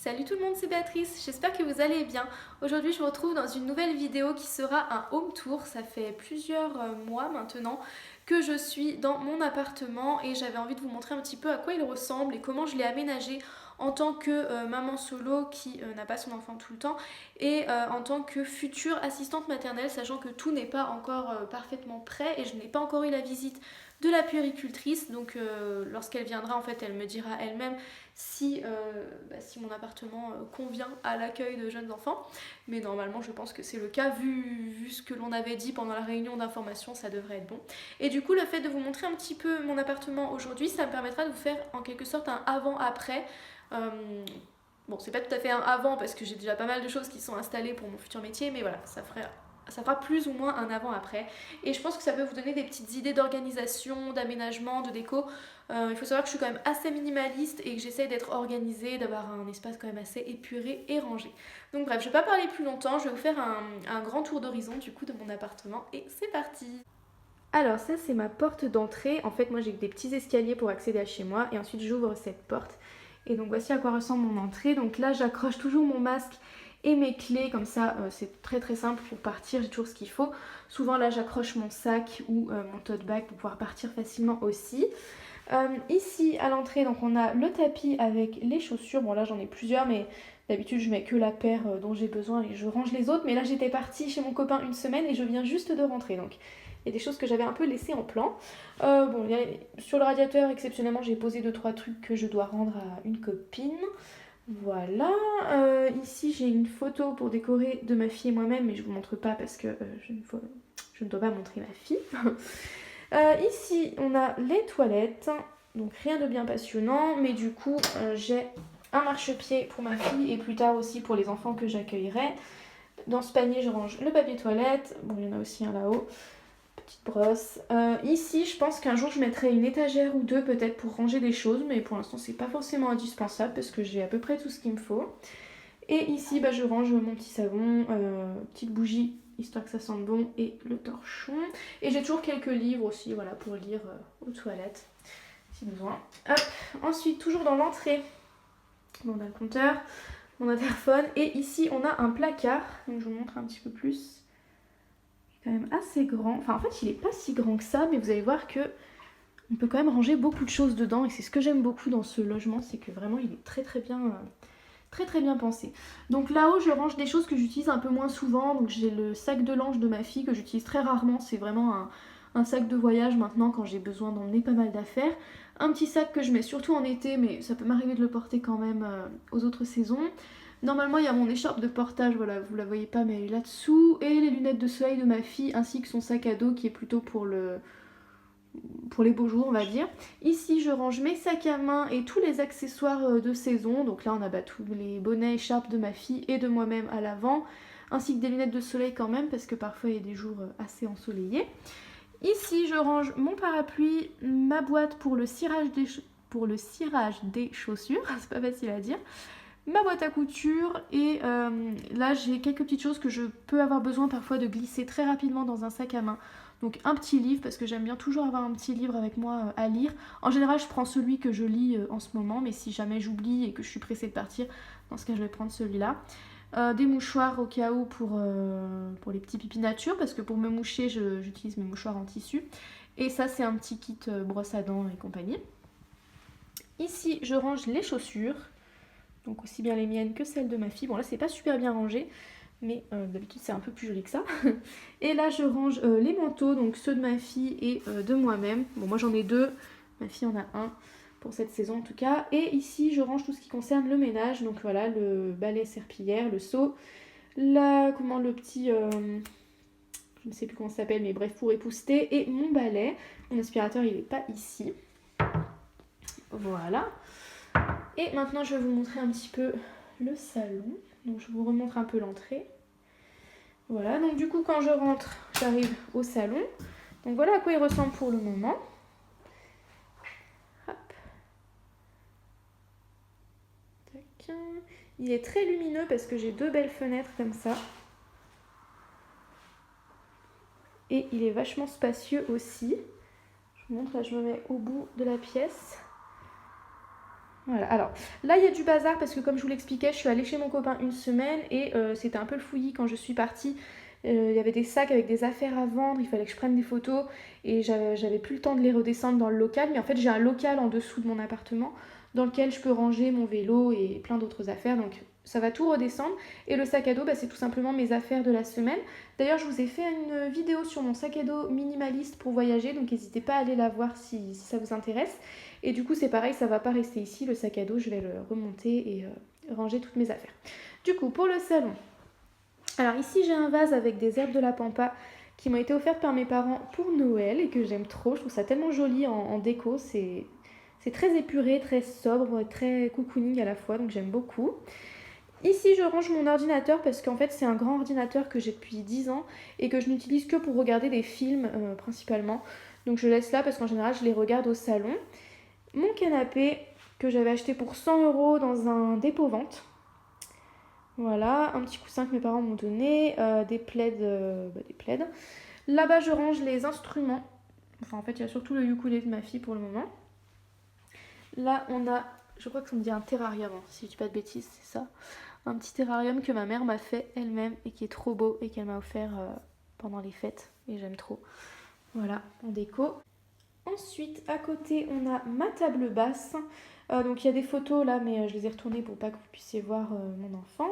Salut tout le monde, c'est Béatrice, j'espère que vous allez bien. Aujourd'hui je vous retrouve dans une nouvelle vidéo qui sera un home tour. Ça fait plusieurs mois maintenant que je suis dans mon appartement et j'avais envie de vous montrer un petit peu à quoi il ressemble et comment je l'ai aménagé en tant que maman solo qui n'a pas son enfant tout le temps et en tant que future assistante maternelle, sachant que tout n'est pas encore parfaitement prêt et je n'ai pas encore eu la visite de la puéricultrice. Donc lorsqu'elle viendra, en fait, elle me dira elle-même si mon appartement convient à l'accueil de jeunes enfants. Mais normalement, je pense que c'est le cas, vu ce que l'on avait dit pendant la réunion d'information, ça devrait être bon. Et du coup, le fait de vous montrer un petit peu mon appartement aujourd'hui, ça me permettra de vous faire en quelque sorte un avant-après. Bon, c'est pas tout à fait un avant parce que j'ai déjà pas mal de choses qui sont installées pour mon futur métier, mais voilà, ça fera plus ou moins un avant-après. Et je pense que ça peut vous donner des petites idées d'organisation, d'aménagement, de déco. Il faut savoir que je suis quand même assez minimaliste et que j'essaye d'être organisée, d'avoir un espace quand même assez épuré et rangé. Donc bref, je vais pas parler plus longtemps, je vais vous faire un grand tour d'horizon du coup de mon appartement et c'est parti. Alors ça c'est ma porte d'entrée. En fait moi j'ai des petits escaliers pour accéder à chez moi et ensuite j'ouvre cette porte. Et donc voici à quoi ressemble mon entrée. Donc là j'accroche toujours mon masque et mes clés, comme ça c'est très très simple pour partir, j'ai toujours ce qu'il faut. Souvent là j'accroche mon sac ou mon tote bag pour pouvoir partir facilement aussi. Ici à l'entrée donc on a le tapis avec les chaussures. Bon là j'en ai plusieurs mais d'habitude je mets que la paire dont j'ai besoin et je range les autres. Mais là j'étais partie chez mon copain une semaine et je viens juste de rentrer, donc il y a des choses que j'avais un peu laissées en plan. Bon, sur le radiateur exceptionnellement j'ai posé 2-3 trucs que je dois rendre à une copine. Voilà, ici j'ai une photo pour décorer de ma fille et moi-même, mais je vous montre pas parce que je ne dois pas montrer ma fille. Ici on a les toilettes, donc rien de bien passionnant, mais du coup j'ai un marchepied pour ma fille et plus tard aussi pour les enfants que j'accueillerai. Dans ce panier je range le papier toilette, bon il y en a aussi un là-haut. Petite brosse. Ici, je pense qu'un jour je mettrai une étagère ou deux peut-être pour ranger des choses, mais pour l'instant c'est pas forcément indispensable parce que j'ai à peu près tout ce qu'il me faut. Et ici, je range mon petit savon, petite bougie histoire que ça sente bon et le torchon. Et j'ai toujours quelques livres aussi, voilà, pour lire aux toilettes si besoin. Hop. Ensuite, toujours dans l'entrée, on a le compteur, mon interphone et ici on a un placard. Donc je vous montre un petit peu plus. Quand même assez grand. Enfin en fait il est pas si grand que ça, mais vous allez voir que on peut quand même ranger beaucoup de choses dedans et c'est ce que j'aime beaucoup dans ce logement, c'est que vraiment il est très très bien pensé. Donc là-haut je range des choses que j'utilise un peu moins souvent. Donc j'ai le sac de linge de ma fille que j'utilise très rarement, c'est vraiment un sac de voyage maintenant quand j'ai besoin d'emmener pas mal d'affaires. Un petit sac que je mets surtout en été, mais ça peut m'arriver de le porter quand même aux autres saisons. Normalement il y a mon écharpe de portage, voilà, vous la voyez pas mais elle est là-dessous. Et les lunettes de soleil de ma fille ainsi que son sac à dos qui est plutôt pour les beaux jours on va dire. Ici je range mes sacs à main et tous les accessoires de saison. Donc là on a tous les bonnets, écharpes de ma fille et de moi-même à l'avant. Ainsi que des lunettes de soleil quand même parce que parfois il y a des jours assez ensoleillés. Ici je range mon parapluie, ma boîte pour le cirage des chaussures, c'est pas facile à dire. Ma boîte à couture et là j'ai quelques petites choses que je peux avoir besoin parfois de glisser très rapidement dans un sac à main. Donc un petit livre parce que j'aime bien toujours avoir un petit livre avec moi à lire. En général je prends celui que je lis en ce moment, mais si jamais j'oublie et que je suis pressée de partir, dans ce cas je vais prendre celui-là. Des mouchoirs au cas où pour les petits pipis nature parce que pour me moucher j'utilise mes mouchoirs en tissu. Et ça c'est un petit kit brosse à dents et compagnie. Ici je range les chaussures. Donc aussi bien les miennes que celles de ma fille. Bon là c'est pas super bien rangé, mais d'habitude c'est un peu plus joli que ça. Et là je range les manteaux, donc ceux de ma fille et de moi-même. Bon moi j'en ai deux, ma fille en a un pour cette saison en tout cas. Et ici je range tout ce qui concerne le ménage, donc voilà le balai serpillière, le seau, le petit... je ne sais plus comment ça s'appelle, mais bref pour épousseter, et mon balai. Mon aspirateur il est pas ici. Voilà. Et maintenant je vais vous montrer un petit peu le salon. Donc je vous remontre un peu l'entrée. Voilà, donc du coup quand je rentre, j'arrive au salon. Donc voilà à quoi il ressemble pour le moment. Hop. Tac. Il est très lumineux parce que j'ai deux belles fenêtres comme ça. Et il est vachement spacieux aussi. Je vous montre, là je me mets au bout de la pièce. Voilà, alors là il y a du bazar parce que comme je vous l'expliquais, je suis allée chez mon copain une semaine et c'était un peu le fouillis quand je suis partie. Il y avait des sacs avec des affaires à vendre, il fallait que je prenne des photos et j'avais plus le temps de les redescendre dans le local. Mais en fait j'ai un local en dessous de mon appartement dans lequel je peux ranger mon vélo et plein d'autres affaires. Donc ça va tout redescendre. Et le sac à dos, bah, c'est tout simplement mes affaires de la semaine. D'ailleurs je vous ai fait une vidéo sur mon sac à dos minimaliste pour voyager, donc n'hésitez pas à aller la voir si ça vous intéresse. Et du coup, c'est pareil, ça va pas rester ici, le sac à dos, je vais le remonter et ranger toutes mes affaires. Du coup, pour le salon, alors ici j'ai un vase avec des herbes de la pampa qui m'ont été offertes par mes parents pour Noël et que j'aime trop. Je trouve ça tellement joli en déco, c'est très épuré, très sobre, très cocooning à la fois, donc j'aime beaucoup. Ici, je range mon ordinateur parce qu'en fait, c'est un grand ordinateur que j'ai depuis 10 ans et que je n'utilise que pour regarder des films principalement. Donc je laisse là parce qu'en général, je les regarde au salon. Mon canapé que j'avais acheté pour 100 € dans un dépôt-vente. Voilà, un petit coussin que mes parents m'ont donné, des plaids, des plaids. Là-bas, je range les instruments. Enfin, en fait, il y a surtout le ukulélé de ma fille pour le moment. Là, on a, je crois que ça me dit un terrarium, hein, si je dis pas de bêtises, c'est ça. Un petit terrarium que ma mère m'a fait elle-même et qui est trop beau et qu'elle m'a offert pendant les fêtes. Et j'aime trop. Voilà, en déco. Ensuite, à côté, on a ma table basse. Donc il y a des photos là, mais je les ai retournées pour pas que vous puissiez voir mon enfant.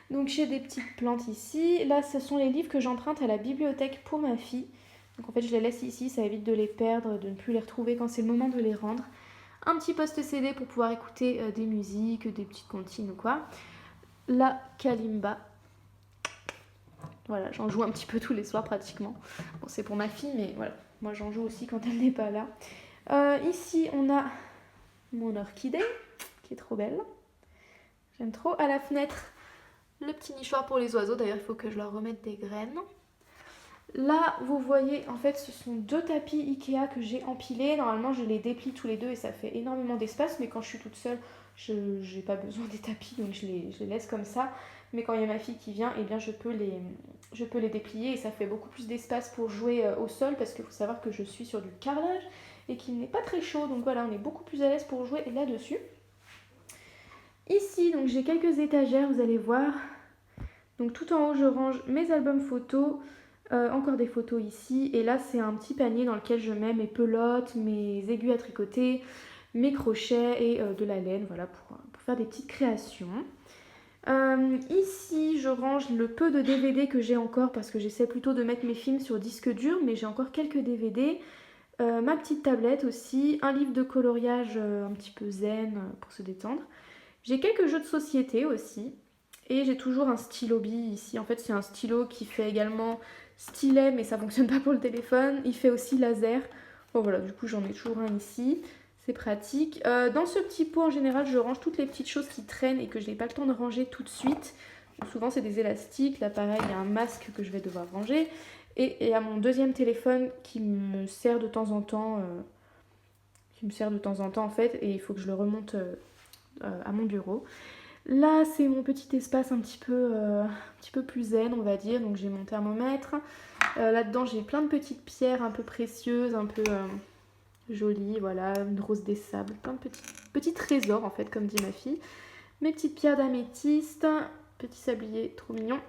Donc j'ai des petites plantes ici. Là, ce sont les livres que j'emprunte à la bibliothèque pour ma fille. Donc en fait, je les laisse ici, ça évite de les perdre, de ne plus les retrouver quand c'est le moment de les rendre. Un petit poste CD pour pouvoir écouter des musiques, des petites comptines ou quoi. La kalimba. Voilà, j'en joue un petit peu tous les soirs pratiquement. Bon, c'est pour ma fille, mais voilà, moi j'en joue aussi quand elle n'est pas là. Ici, on a mon orchidée, qui est trop belle. J'aime trop. À la fenêtre, le petit nichoir pour les oiseaux. D'ailleurs, il faut que je leur remette des graines. Là, vous voyez, en fait, ce sont 2 tapis Ikea que j'ai empilés. Normalement, je les déplie tous les 2 et ça fait énormément d'espace. Mais quand je suis toute seule, je n'ai pas besoin des tapis, donc je les laisse comme ça. Mais quand il y a ma fille qui vient, eh bien, je peux les déplier et ça fait beaucoup plus d'espace pour jouer au sol parce qu'il faut savoir que je suis sur du carrelage et qu'il n'est pas très chaud. Donc voilà, on est beaucoup plus à l'aise pour jouer là-dessus. Ici, donc j'ai quelques étagères, vous allez voir. Donc tout en haut, je range mes albums photos. Encore des photos ici. Et là, c'est un petit panier dans lequel je mets mes pelotes, mes aiguilles à tricoter, mes crochets et de la laine, voilà, pour faire des petites créations. Ici, je range le peu de DVD que j'ai encore parce que j'essaie plutôt de mettre mes films sur disque dur, mais j'ai encore quelques DVD. Ma petite tablette aussi, un livre de coloriage un petit peu zen pour se détendre. J'ai quelques jeux de société aussi. Et j'ai toujours un stylo bille ici. En fait, c'est un stylo qui fait également stylet, mais ça fonctionne pas pour le téléphone. Il fait aussi laser. Bon voilà, du coup, j'en ai toujours un ici. C'est pratique. Dans ce petit pot, en général, je range toutes les petites choses qui traînent et que je n'ai pas le temps de ranger tout de suite. Donc, souvent, c'est des élastiques. Là, pareil, il y a un masque que je vais devoir ranger. Et il y a mon deuxième téléphone qui me sert de temps en temps. En fait. Et il faut que je le remonte à mon bureau. Là, c'est mon petit espace un petit peu plus zen, on va dire. Donc, j'ai mon thermomètre. Là-dedans, j'ai plein de petites pierres un peu précieuses, un peu jolies. Voilà, une rose des sables. Plein de petits trésors, en fait, comme dit ma fille. Mes petites pierres d'améthyste. Petit sablier trop mignon.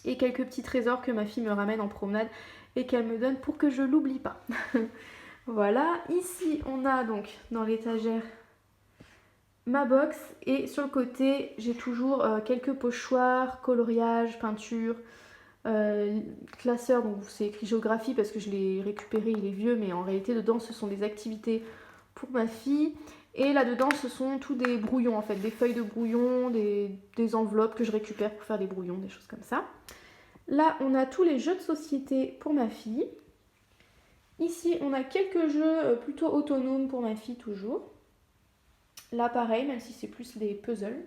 Et quelques petits trésors que ma fille me ramène en promenade et qu'elle me donne pour que je l'oublie pas. Voilà. Ici, on a donc dans l'étagère ma box et sur le côté j'ai toujours quelques pochoirs, coloriage, peinture, classeur, donc c'est écrit géographie parce que je l'ai récupéré, il est vieux, mais en réalité dedans ce sont des activités pour ma fille. Et là-dedans ce sont tous des brouillons en fait, des feuilles de brouillon, des enveloppes que je récupère pour faire des brouillons, des choses comme ça. Là on a tous les jeux de société pour ma fille. Ici on a quelques jeux plutôt autonomes pour ma fille toujours. Là pareil, même si c'est plus des puzzles.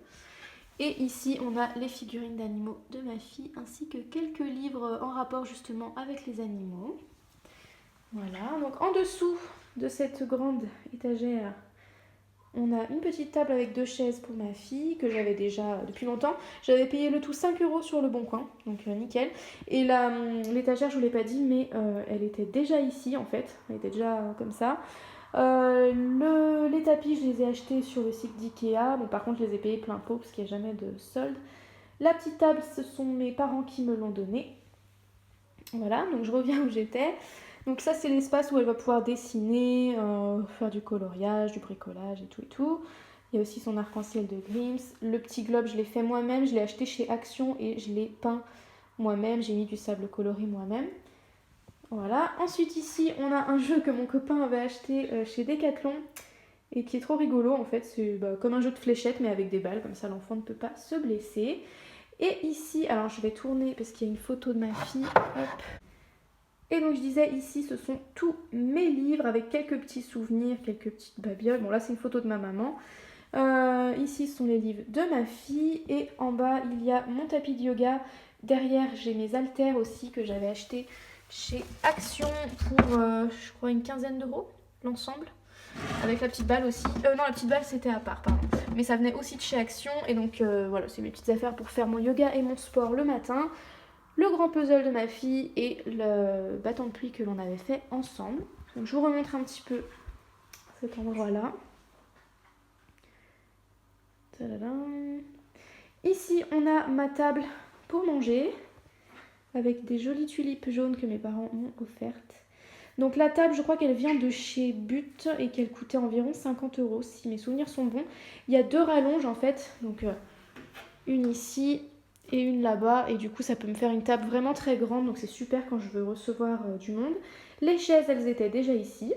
Et ici on a les figurines d'animaux de ma fille ainsi que quelques livres en rapport justement avec les animaux. Voilà, donc en dessous de cette grande étagère, on a une petite table avec 2 chaises pour ma fille que j'avais déjà depuis longtemps. J'avais payé le tout 5 € sur le Bon Coin, donc nickel. Et l'étagère, je vous l'ai pas dit, mais elle était déjà ici en fait, elle était déjà comme ça. Les tapis, je les ai achetés sur le site d'Ikea. Bon, par contre, je les ai payés plein pot parce qu'il n'y a jamais de solde. La petite table, ce sont mes parents qui me l'ont donnée. Voilà, donc je reviens où j'étais. Donc ça, c'est l'espace où elle va pouvoir dessiner, faire du coloriage, du bricolage et tout et tout. Il y a aussi son arc-en-ciel de Grims. Le petit globe, je l'ai fait moi-même. Je l'ai acheté chez Action et je l'ai peint moi-même. J'ai mis du sable coloré moi-même. Voilà. Ensuite, ici, on a un jeu que mon copain avait acheté chez Decathlon et qui est trop rigolo. En fait, c'est comme un jeu de fléchettes mais avec des balles. Comme ça, l'enfant ne peut pas se blesser. Et ici, alors je vais tourner parce qu'il y a une photo de ma fille. Hop. Et donc je disais, ici, ce sont tous mes livres avec quelques petits souvenirs, quelques petites babioles. Bon, là, c'est une photo de ma maman. Ici, ce sont les livres de ma fille. Et en bas, il y a mon tapis de yoga. Derrière, j'ai mes haltères aussi que j'avais acheté chez Action pour, je crois, une quinzaine d'euros, l'ensemble. Avec la petite balle aussi. Non, la petite balle, c'était à part, pardon. Mais ça venait aussi de chez Action. Et donc, voilà, c'est mes petites affaires pour faire mon yoga et mon sport le matin. Le grand puzzle de ma fille et le bâton de pluie que l'on avait fait ensemble. Donc, je vous remontre un petit peu cet endroit-là. Tadadam. Ici, on a ma table pour manger avec des jolies tulipes jaunes que mes parents m'ont offertes. Donc la table, je crois qu'elle vient de chez But et qu'elle coûtait environ 50 € si mes souvenirs sont bons. Il y a 2 rallonges en fait, donc une ici et une là-bas, et du coup ça peut me faire une table vraiment très grande, donc c'est super quand je veux recevoir du monde. Les chaises, elles étaient déjà ici.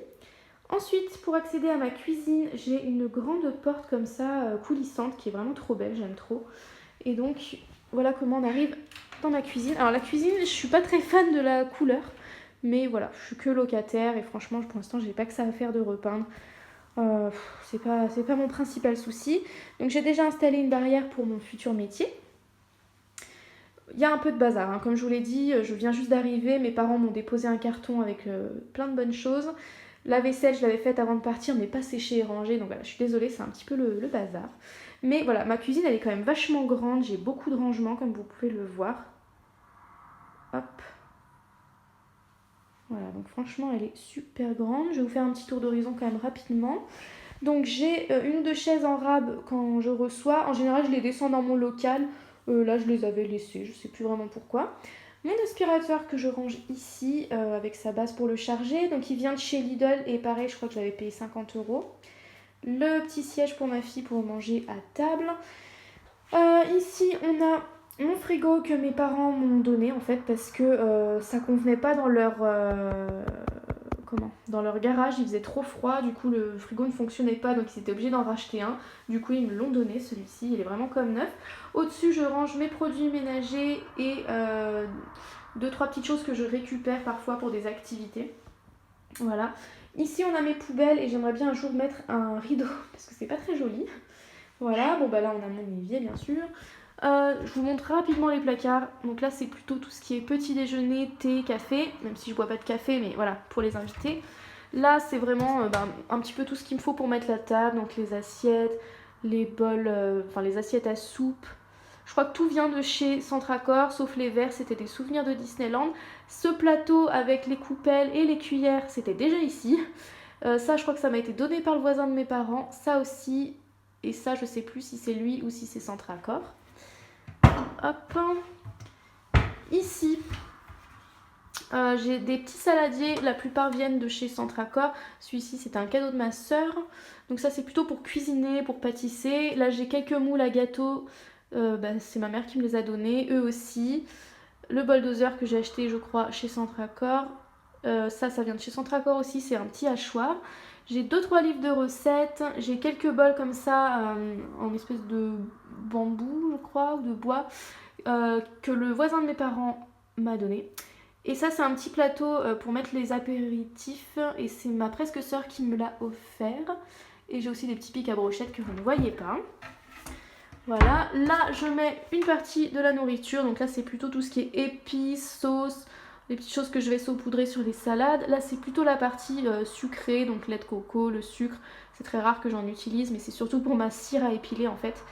Ensuite, pour accéder à ma cuisine, j'ai une grande porte comme ça, coulissante, qui est vraiment trop belle, j'aime trop. Et donc, voilà comment on arrive dans ma cuisine. Alors la cuisine, je suis pas très fan de la couleur, mais voilà, je suis que locataire et franchement, pour l'instant, j'ai pas que ça à faire de repeindre. C'est pas mon principal souci. Donc j'ai déjà installé une barrière pour mon futur métier. Il y a un peu de bazar, hein. Comme je vous l'ai dit, je viens juste d'arriver, mes parents m'ont déposé un carton avec plein de bonnes choses. La vaisselle, je l'avais faite avant de partir, mais pas séchée et rangée, donc voilà, je suis désolée, c'est un petit peu le bazar. Mais voilà, ma cuisine, elle est quand même vachement grande, j'ai beaucoup de rangements, comme vous pouvez le voir. Hop. Voilà, donc franchement, elle est super grande. Je vais vous faire un petit tour d'horizon quand même rapidement. Donc j'ai une ou deux chaises en rab quand je reçois. En général, je les descends dans mon local. Là, je les avais laissées, je sais plus vraiment pourquoi. Mon aspirateur que je range ici avec sa base pour le charger. Donc il vient de chez Lidl et pareil, je crois que je l'avais payé 50 €. Le petit siège pour ma fille pour manger à table. Ici, on a mon frigo que mes parents m'ont donné en fait parce que ça convenait pas dans leur dans leur garage, il faisait trop froid, du coup le frigo ne fonctionnait pas, donc ils étaient obligés d'en racheter un. Du coup ils me l'ont donné, celui-ci, il est vraiment comme neuf. Au-dessus je range mes produits ménagers et 2-3 petites choses que je récupère parfois pour des activités. Voilà. Ici on a mes poubelles et j'aimerais bien un jour mettre un rideau parce que c'est pas très joli. Voilà, bon bah là on a mon évier bien sûr. Je vous montre rapidement les placards. Donc là c'est plutôt tout ce qui est petit déjeuner, thé, café, même si je bois pas de café, mais voilà, pour les invités. Là c'est vraiment un petit peu tout ce qu'il me faut pour mettre la table, donc les assiettes, les bols, les assiettes à soupe. Je crois que tout vient de chez Centracor, sauf les verres, c'était des souvenirs de Disneyland. Ce plateau avec les coupelles et les cuillères, c'était déjà ici. Ça je crois que ça m'a été donné par le voisin de mes parents, ça aussi. Et ça je sais plus si c'est lui ou si c'est Centracor. Hop. Ici, j'ai des petits saladiers, la plupart viennent de chez Centracor. Celui-ci c'était un cadeau de ma soeur. Donc ça c'est plutôt pour cuisiner, pour pâtisser. Là j'ai quelques moules à gâteau, c'est ma mère qui me les a donnés, eux aussi. Le bol dozer que j'ai acheté je crois chez Centracor. Ça vient de chez Centracor aussi, c'est un petit hachoir. J'ai 2-3 livres de recettes, j'ai quelques bols comme ça en espèce de bambou je crois ou de bois que le voisin de mes parents m'a donné. Et ça c'est un petit plateau pour mettre les apéritifs et c'est ma presque sœur qui me l'a offert. Et j'ai aussi des petits pics à brochettes que vous ne voyez pas. Voilà, là je mets une partie de la nourriture, donc là c'est plutôt tout ce qui est épices, sauces, les petites choses que je vais saupoudrer sur les salades. Là c'est plutôt la partie sucrée, donc lait de coco, le sucre, c'est très rare que j'en utilise mais c'est surtout pour ma cire à épiler en fait.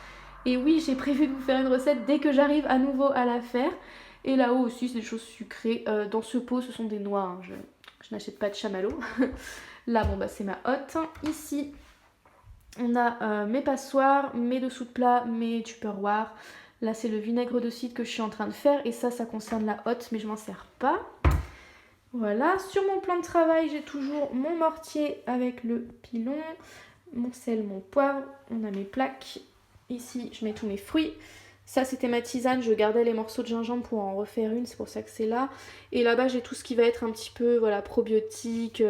Et oui, j'ai prévu de vous faire une recette dès que j'arrive à nouveau à la faire. Et là-haut aussi c'est des choses sucrées. Dans ce pot ce sont des noix, hein. Je n'achète pas de chamallow. Là, bon, bah, c'est ma hotte. Ici, on a mes passoires, mes dessous de plat, mes tupperwares. Là, c'est le vinaigre de cidre que je suis en train de faire. Et ça concerne la hotte, mais je m'en sers pas. Voilà. Sur mon plan de travail, j'ai toujours mon mortier avec le pilon, mon sel, mon poivre. On a mes plaques. Ici, je mets tous mes fruits. Ça, c'était ma tisane. Je gardais les morceaux de gingembre pour en refaire une. C'est pour ça que c'est là. Et là-bas, j'ai tout ce qui va être un petit peu voilà, probiotique,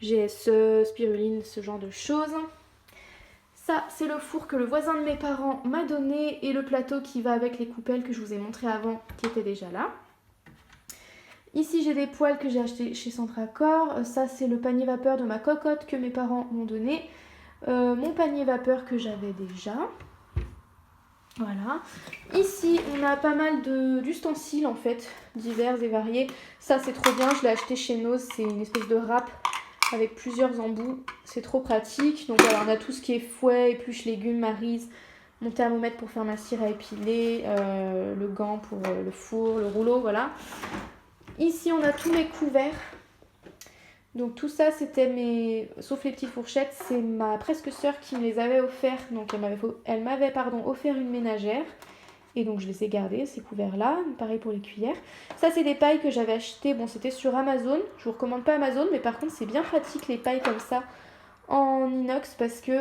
GSE, spiruline, ce genre de choses. Ça, c'est le four que le voisin de mes parents m'a donné et le plateau qui va avec les coupelles que je vous ai montré avant, qui était déjà là. Ici, j'ai des poêles que j'ai achetées chez Centracor. Ça, c'est le panier vapeur de ma cocotte que mes parents m'ont donné. Mon panier vapeur que j'avais déjà. Voilà. Ici, on a pas mal d'ustensiles en fait, divers et variés. Ça, c'est trop bien. Je l'ai acheté chez Nose. C'est une espèce de râpe avec plusieurs embouts. C'est trop pratique. Donc voilà, on a tout ce qui est fouet, épluche, légumes, maryse, mon thermomètre pour faire ma cire à épiler, le gant pour le four, le rouleau, voilà. Ici, on a tous mes couverts. Donc tout ça, c'était sauf les petites fourchettes, c'est ma presque sœur qui me les avait offerts. Donc elle m'avait offert une ménagère. Et donc je les ai gardés, ces couverts-là. Pareil pour les cuillères. Ça, c'est des pailles que j'avais achetées. Bon, c'était sur Amazon. Je vous recommande pas Amazon, mais par contre, c'est bien pratique les pailles comme ça en inox parce que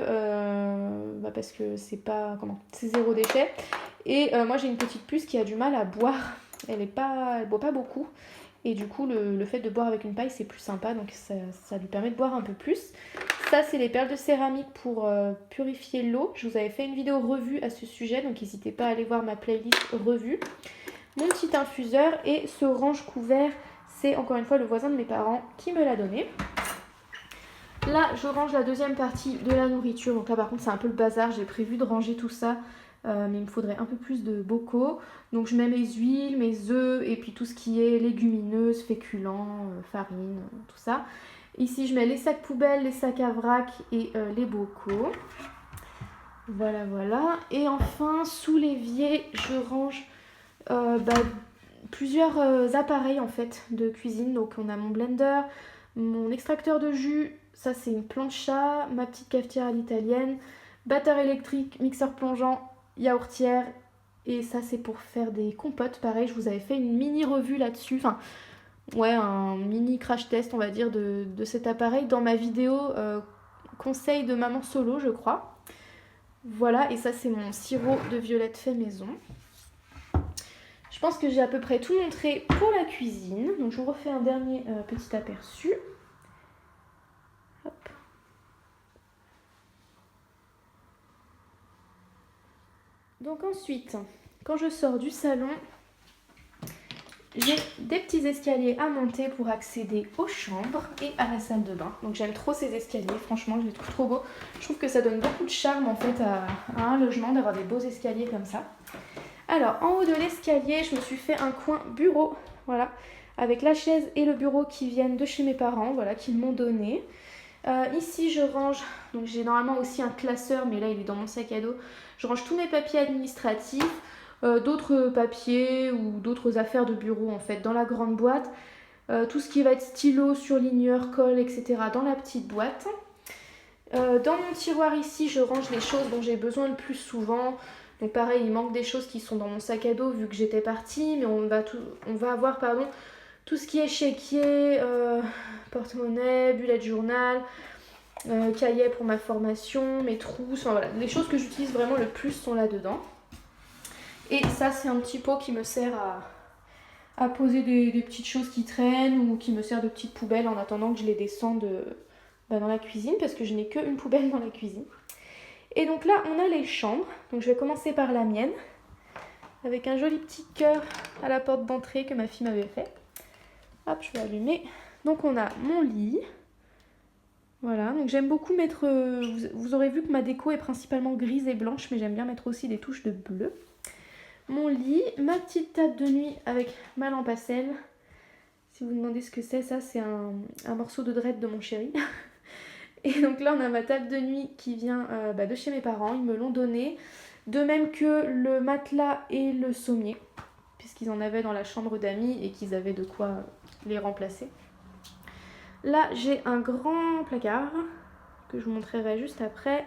c'est pas c'est zéro déchet. Et moi, j'ai une petite puce qui a du mal à boire. Elle boit pas beaucoup. Et du coup, le fait de boire avec une paille, c'est plus sympa. Donc ça lui permet de boire un peu plus. Ça, c'est les perles de céramique pour purifier l'eau. Je vous avais fait une vidéo revue à ce sujet. Donc n'hésitez pas à aller voir ma playlist revue. Mon petit infuseur et ce range couvert, c'est encore une fois le voisin de mes parents qui me l'a donné. Là, je range la deuxième partie de la nourriture. Donc là, par contre, c'est un peu le bazar. J'ai prévu de ranger tout ça. Mais il me faudrait un peu plus de bocaux. Donc je mets mes huiles, mes œufs et puis tout ce qui est légumineuses, féculents, farine, tout ça. Ici je mets les sacs poubelles, les sacs à vrac et les bocaux. Voilà, voilà. Et enfin sous l'évier je range plusieurs appareils en fait de cuisine. Donc on a mon blender, mon extracteur de jus, ça c'est une plancha, ma petite cafetière à l'italienne, batteur électrique, mixeur plongeant, yaourtière, et ça c'est pour faire des compotes. Pareil, je vous avais fait une mini revue là-dessus, enfin ouais, un mini crash test on va dire de cet appareil dans ma vidéo conseil de maman solo je crois. Voilà, et ça c'est mon sirop de violette fait maison. Je pense que j'ai à peu près tout montré pour la cuisine, donc je vous refais un dernier petit aperçu. Hop. Donc ensuite, quand je sors du salon, j'ai des petits escaliers à monter pour accéder aux chambres et à la salle de bain. Donc j'aime trop ces escaliers, franchement je les trouve trop beaux. Je trouve que ça donne beaucoup de charme en fait à un logement d'avoir des beaux escaliers comme ça. Alors en haut de l'escalier, je me suis fait un coin bureau, voilà, avec la chaise et le bureau qui viennent de chez mes parents, voilà, qu'ils m'ont donné. Ici je range, donc j'ai normalement aussi un classeur mais là il est dans mon sac à dos. Je range tous mes papiers administratifs, d'autres papiers ou d'autres affaires de bureau en fait dans la grande boîte. Tout ce qui va être stylo, surligneur, colle, etc. dans la petite boîte. Dans mon tiroir ici je range les choses dont j'ai besoin le plus souvent. Donc pareil, il manque des choses qui sont dans mon sac à dos vu que j'étais partie, mais on va avoir tout ce qui est chéquier, porte-monnaie, bullet journal, cahier pour ma formation, mes trousses, enfin voilà, les choses que j'utilise vraiment le plus sont là-dedans. Et ça c'est un petit pot qui me sert à poser des petites choses qui traînent ou qui me sert de petite poubelle en attendant que je les descende dans la cuisine parce que je n'ai qu'une poubelle dans la cuisine. Et donc là on a les chambres, donc je vais commencer par la mienne avec un joli petit cœur à la porte d'entrée que ma fille m'avait fait. Hop, je vais allumer. Donc on a mon lit. Voilà, donc j'aime beaucoup mettre... vous aurez vu que ma déco est principalement grise et blanche, mais j'aime bien mettre aussi des touches de bleu. Mon lit, ma petite table de nuit avec ma lampe à sel. Si vous vous demandez ce que c'est, ça c'est un morceau de dread de mon chéri. Et donc là on a ma table de nuit qui vient de chez mes parents, ils me l'ont donné. De même que le matelas et le sommier, puisqu'ils en avaient dans la chambre d'amis et qu'ils avaient de quoi les remplacer. Là j'ai un grand placard que je vous montrerai juste après.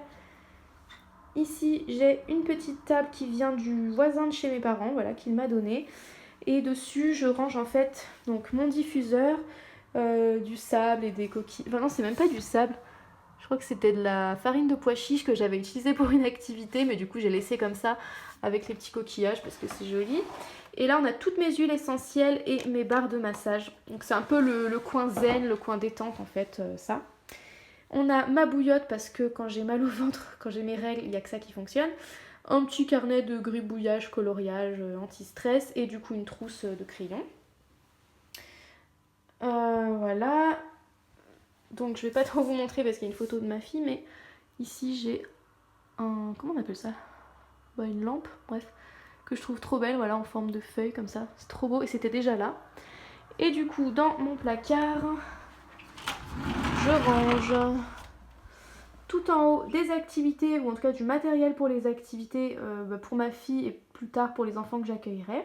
Ici j'ai une petite table qui vient du voisin de chez mes parents, voilà, qu'il m'a donné. Et dessus je range en fait donc mon diffuseur, du sable et des coquilles. Enfin non, c'est même pas du sable. Je crois que c'était de la farine de pois chiche que j'avais utilisée pour une activité, mais du coup j'ai laissé comme ça avec les petits coquillages parce que c'est joli. Et là on a toutes mes huiles essentielles et mes barres de massage. Donc c'est un peu le coin zen, le coin détente en fait, ça. On a ma bouillotte parce que quand j'ai mal au ventre, quand j'ai mes règles, il n'y a que ça qui fonctionne. Un petit carnet de gribouillage, coloriage, anti-stress et du coup une trousse de crayons. Voilà. Donc je vais pas trop vous montrer parce qu'il y a une photo de ma fille, mais ici j'ai un... comment on appelle ça? Bah, une lampe, bref, que je trouve trop belle, voilà, en forme de feuille comme ça. C'est trop beau et c'était déjà là. Et du coup, dans mon placard, je range tout en haut des activités, ou en tout cas du matériel pour les activités, pour ma fille et plus tard pour les enfants que j'accueillerai.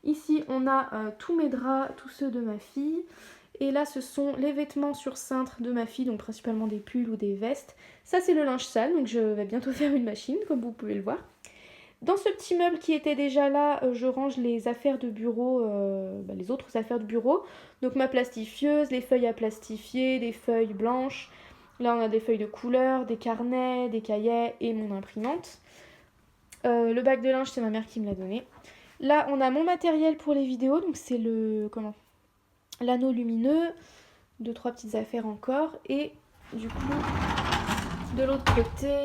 Ici, on a tous mes draps, tous ceux de ma fille. Et là, ce sont les vêtements sur cintre de ma fille, donc principalement des pulls ou des vestes. Ça, c'est le linge sale, donc je vais bientôt faire une machine, comme vous pouvez le voir. Dans ce petit meuble qui était déjà là, je range les affaires de bureau, les autres affaires de bureau. Donc ma plastifieuse, les feuilles à plastifier, des feuilles blanches. Là, on a des feuilles de couleur, des carnets, des cahiers et mon imprimante. Le bac de linge, c'est ma mère qui me l'a donné. Là, on a mon matériel pour les vidéos, donc c'est l'anneau lumineux, 2-3 petites affaires encore. Et du coup, de l'autre côté,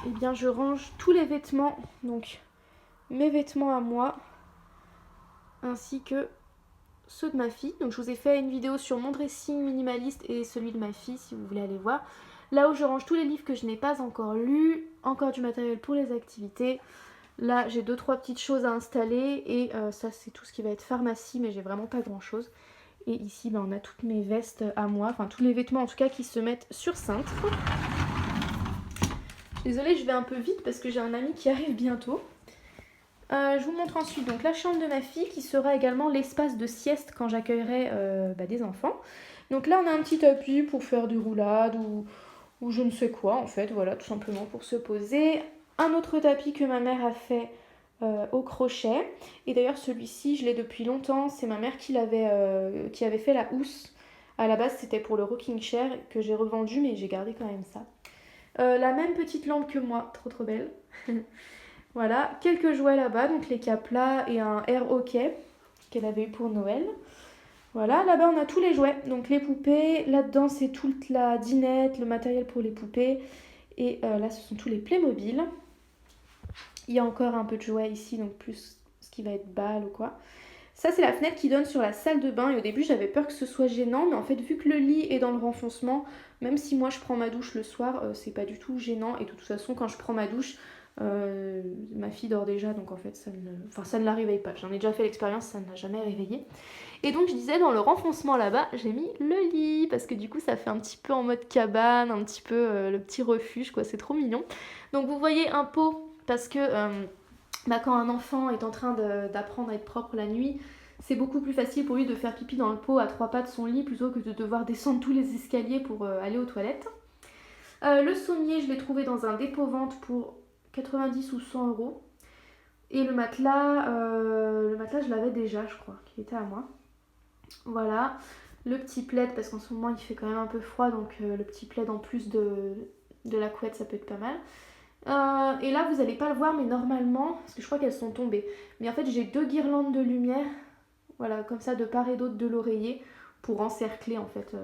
eh bien, je range tous les vêtements, donc mes vêtements à moi, ainsi que ceux de ma fille. Donc je vous ai fait une vidéo sur mon dressing minimaliste et celui de ma fille, si vous voulez aller voir. Là où je range tous les livres que je n'ai pas encore lus, encore du matériel pour les activités. Là, j'ai 2-3 petites choses à installer et ça, c'est tout ce qui va être pharmacie, mais j'ai vraiment pas grand-chose. Et ici, on a toutes mes vestes à moi, enfin tous les vêtements en tout cas qui se mettent sur cintre. Désolée, je vais un peu vite parce que j'ai un ami qui arrive bientôt. Je vous montre ensuite donc la chambre de ma fille qui sera également l'espace de sieste quand j'accueillerai des enfants. Donc là, on a un petit tapis pour faire du roulade ou je ne sais quoi en fait, voilà, tout simplement pour se poser. Un autre tapis que ma mère a fait au crochet. Et d'ailleurs, celui-ci, je l'ai depuis longtemps. C'est ma mère qui avait fait la housse. À la base, c'était pour le rocking chair que j'ai revendu, mais j'ai gardé quand même ça. La même petite lampe que moi, trop trop belle. Voilà, quelques jouets là-bas, donc les caplas et un air hockey qu'elle avait eu pour Noël. Voilà, là-bas on a tous les jouets, donc les poupées. Là-dedans, c'est toute la dinette, le matériel pour les poupées. Et là, ce sont tous les Playmobil. Il y a encore un peu de jouets ici, donc plus ce qui va être balle ou quoi. Ça, c'est la fenêtre qui donne sur la salle de bain. Et au début, j'avais peur que ce soit gênant. Mais en fait, vu que le lit est dans le renfoncement, même si moi, je prends ma douche le soir, c'est pas du tout gênant. Et de toute façon, quand je prends ma douche, ma fille dort déjà. Donc en fait, ça ne la réveille pas. J'en ai déjà fait l'expérience, ça ne l'a jamais réveillée. Et donc, je disais, dans le renfoncement là-bas, j'ai mis le lit. Parce que du coup, ça fait un petit peu en mode cabane, un petit peu le petit refuge, quoi. C'est trop mignon. Donc, vous voyez un pot, parce que... quand un enfant est en train d'apprendre à être propre la nuit, c'est beaucoup plus facile pour lui de faire pipi dans le pot à 3 pas de son lit plutôt que de devoir descendre tous les escaliers pour aller aux toilettes. Le sommier, je l'ai trouvé dans un dépôt-vente pour 90 ou 100 euros. Et le matelas, je l'avais déjà, je crois, qui était à moi. Voilà. Le petit plaid, parce qu'en ce moment il fait quand même un peu froid, donc le petit plaid en plus de la couette, ça peut être pas mal. Et là vous n'allez pas le voir, mais normalement, parce que je crois qu'elles sont tombées, mais en fait j'ai 2 guirlandes de lumière, voilà, comme ça de part et d'autre de l'oreiller pour encercler en fait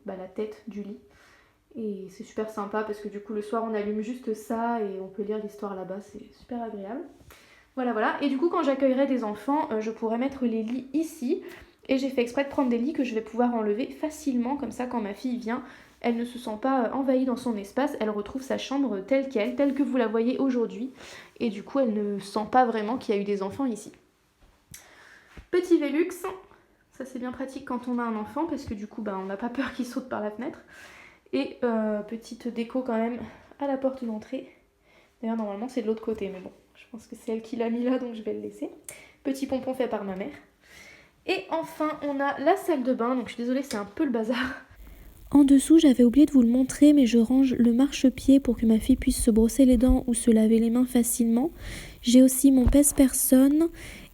la tête du lit. Et c'est super sympa parce que du coup le soir on allume juste ça et on peut lire l'histoire là-bas, c'est super agréable. Voilà. Et du coup quand j'accueillerai des enfants, je pourrai mettre les lits ici. Et j'ai fait exprès de prendre des lits que je vais pouvoir enlever facilement, comme ça quand ma fille vient, elle ne se sent pas envahie dans son espace, elle retrouve sa chambre telle qu'elle, telle que vous la voyez aujourd'hui. Et du coup, elle ne sent pas vraiment qu'il y a eu des enfants ici. Petit Velux, ça c'est bien pratique quand on a un enfant, parce que du coup, on n'a pas peur qu'il saute par la fenêtre. Et petite déco quand même à la porte d'entrée. D'ailleurs, normalement, c'est de l'autre côté, mais bon, je pense que c'est elle qui l'a mis là, donc je vais le laisser. Petit pompon fait par ma mère. Et enfin, on a la salle de bain, donc je suis désolée, c'est un peu le bazar. En dessous, j'avais oublié de vous le montrer, mais je range le marchepied pour que ma fille puisse se brosser les dents ou se laver les mains facilement. J'ai aussi mon pèse-personne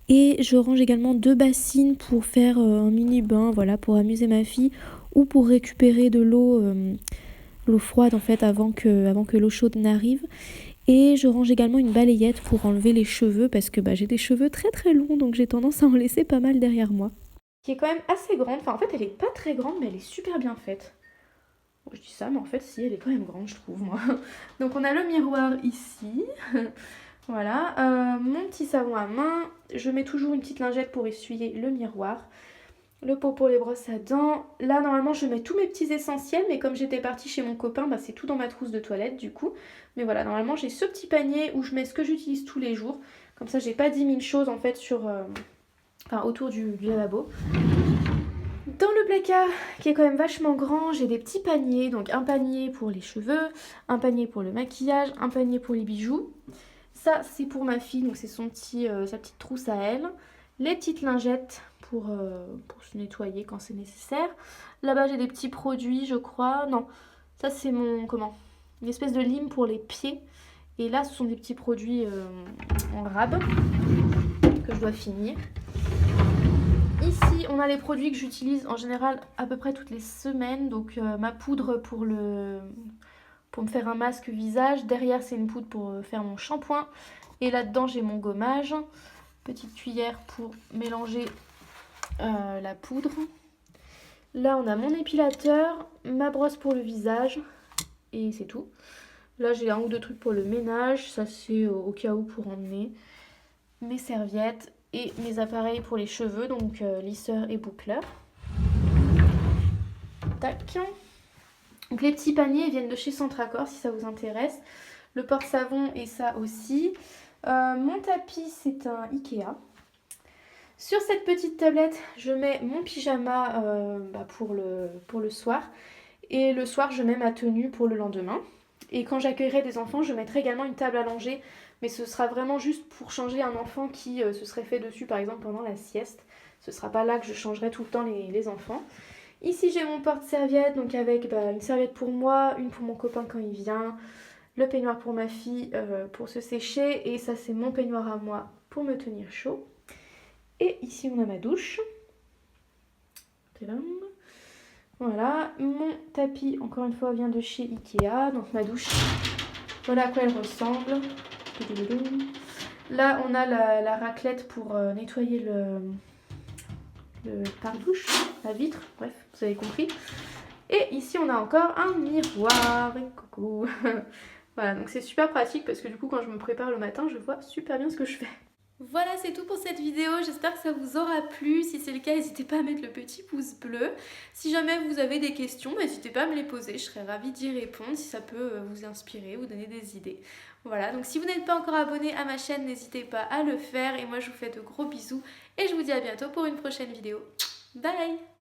et je range également 2 bassines pour faire un mini bain, voilà, pour amuser ma fille ou pour récupérer de l'eau froide en fait avant que l'eau chaude n'arrive. Et je range également une balayette pour enlever les cheveux parce que j'ai des cheveux très très longs, donc j'ai tendance à en laisser pas mal derrière moi. Qui est quand même assez grande, enfin en fait elle est pas très grande mais elle est super bien faite. Bon, je dis ça mais en fait si elle est quand même grande je trouve moi. Donc on a le miroir ici, voilà, mon petit savon à main, je mets toujours une petite lingette pour essuyer le miroir. Le pot pour les brosses à dents. Là, normalement, je mets tous mes petits essentiels, mais comme j'étais partie chez mon copain, c'est tout dans ma trousse de toilette du coup. Mais voilà, normalement, j'ai ce petit panier où je mets ce que j'utilise tous les jours. Comme ça, j'ai pas 10 000 choses en fait autour du lavabo. Dans le placard, qui est quand même vachement grand, j'ai des petits paniers. Donc un panier pour les cheveux, un panier pour le maquillage, un panier pour les bijoux. Ça, c'est pour ma fille, donc c'est sa petite trousse à elle. Les petites lingettes pour se nettoyer quand c'est nécessaire. Là-bas, j'ai des petits produits, je crois. Non, ça c'est une espèce de lime pour les pieds. Et là, ce sont des petits produits en rab que je dois finir. Ici, on a les produits que j'utilise en général à peu près toutes les semaines. Donc ma poudre pour me faire un masque visage. Derrière, c'est une poudre pour faire mon shampoing. Et là-dedans, j'ai mon gommage. Petite cuillère pour mélanger la poudre. Là, on a mon épilateur, ma brosse pour le visage. Et c'est tout. Là, j'ai un ou deux trucs pour le ménage. Ça, c'est au cas où pour emmener. Mes serviettes et mes appareils pour les cheveux. Donc, lisseur et boucleur. Tac. Donc les petits paniers viennent de chez Centracor si ça vous intéresse. Le porte-savon et ça aussi. Mon tapis c'est un Ikea. Sur cette petite tablette je mets mon pyjama pour le soir. Et le soir je mets ma tenue pour le lendemain. Et quand j'accueillerai des enfants je mettrai également une table allongée. Mais ce sera vraiment juste pour changer un enfant qui se serait fait dessus par exemple pendant la sieste. Ce sera pas là que je changerai tout le temps les enfants. Ici j'ai mon porte-serviette, donc avec une serviette pour moi, une pour mon copain quand il vient, le peignoir pour ma fille pour se sécher, et ça c'est mon peignoir à moi pour me tenir chaud. Et ici on a ma douche. Tadam. Voilà, mon tapis encore une fois vient de chez Ikea, donc ma douche, voilà à quoi elle ressemble. Là on a la raclette pour nettoyer le pare-douche, la vitre, bref, vous avez compris. Et ici, on a encore un miroir. Et coucou. Voilà, donc c'est super pratique parce que du coup, quand je me prépare le matin, je vois super bien ce que je fais. Voilà, c'est tout pour cette vidéo. J'espère que ça vous aura plu. Si c'est le cas, n'hésitez pas à mettre le petit pouce bleu. Si jamais vous avez des questions, n'hésitez pas à me les poser. Je serais ravie d'y répondre si ça peut vous inspirer, vous donner des idées. Voilà, donc si vous n'êtes pas encore abonné à ma chaîne, n'hésitez pas à le faire. Et moi, je vous fais de gros bisous. Et je vous dis à bientôt pour une prochaine vidéo. Bye!